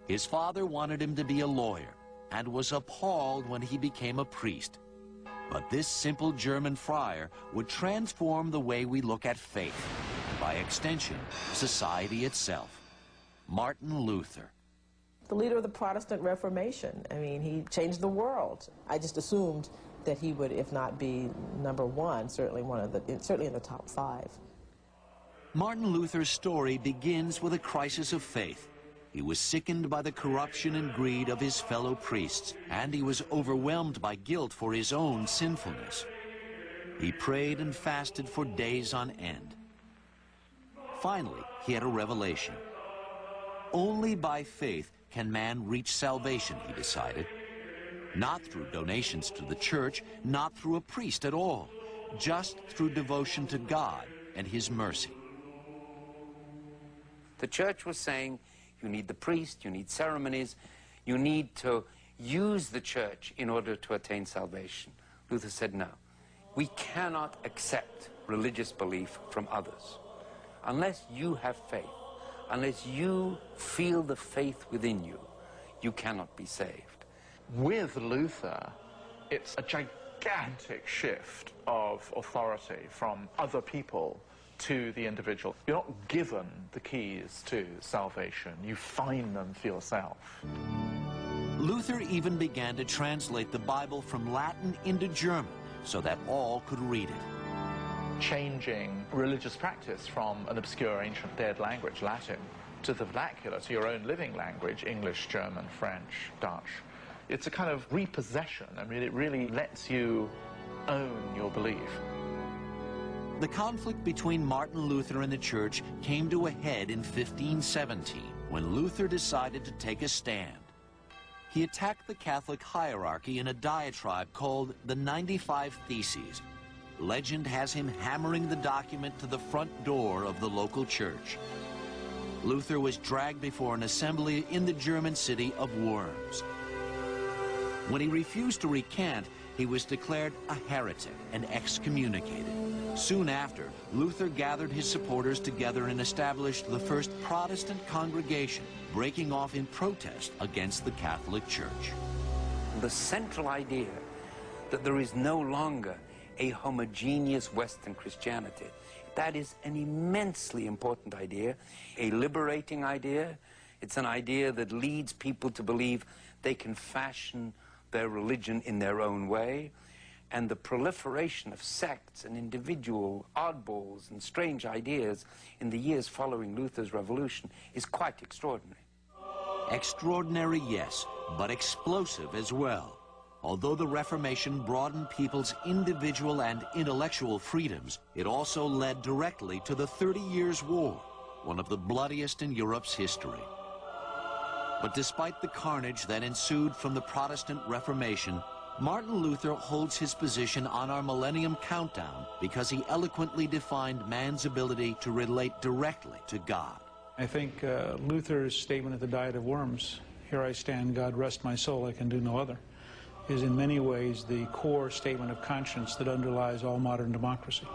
His father wanted him to be a lawyer and was appalled when he became a priest. But this simple German friar would transform the way we look at faith, and by extension, society itself. Martin Luther. The leader of the Protestant Reformation. I mean, he changed the world. I just assumed that he would, if not be number one, certainly in the top 5. Martin Luther's story begins with a crisis of faith. He was sickened by the corruption and greed of his fellow priests, and he was overwhelmed by guilt for his own sinfulness. He prayed and fasted for days on end. Finally, he had a revelation. Only by faith can man reach salvation, he decided. Not through donations to the church, not through a priest at all, just through devotion to God and his mercy. The church was saying, you need the priest, you need ceremonies, you need to use the church in order to attain salvation. Luther said, no, we cannot accept religious belief from others. Unless you have faith, unless you feel the faith within you, you cannot be saved. With Luther, it's a gigantic shift of authority from other people to the individual. You're not given the keys to salvation. You find them for yourself. Luther even began to translate the Bible from Latin into German so that all could read it. Changing religious practice from an obscure ancient dead language, Latin, to the vernacular, to your own living language, English, German, French, Dutch. It's a kind of repossession. I mean, it really lets you own your belief. The conflict between Martin Luther and the church came to a head in 1517 when Luther decided to take a stand. He attacked the Catholic hierarchy in a diatribe called the 95 Theses. Legend has him hammering the document to the front door of the local church. Luther was dragged before an assembly in the German city of Worms. When he refused to recant, he was declared a heretic and excommunicated. Soon after, Luther gathered his supporters together and established the first Protestant congregation, breaking off in protest against the Catholic Church. The central idea that there is no longer a homogeneous Western Christianity, that is an immensely important idea, a liberating idea. It's an idea that leads people to believe they can fashion their religion in their own way. And the proliferation of sects and individual oddballs and strange ideas in the years following Luther's revolution is quite extraordinary. Extraordinary, yes, but explosive as well. Although the Reformation broadened people's individual and intellectual freedoms, it also led directly to the 30 Years' War, one of the bloodiest in Europe's history. But despite the carnage that ensued from the Protestant Reformation, Martin Luther holds his position on our Millennium Countdown because he eloquently defined man's ability to relate directly to God. I think Luther's statement at the Diet of Worms, "Here I stand, God rest my soul, I can do no other," is in many ways the core statement of conscience that underlies all modern democracy.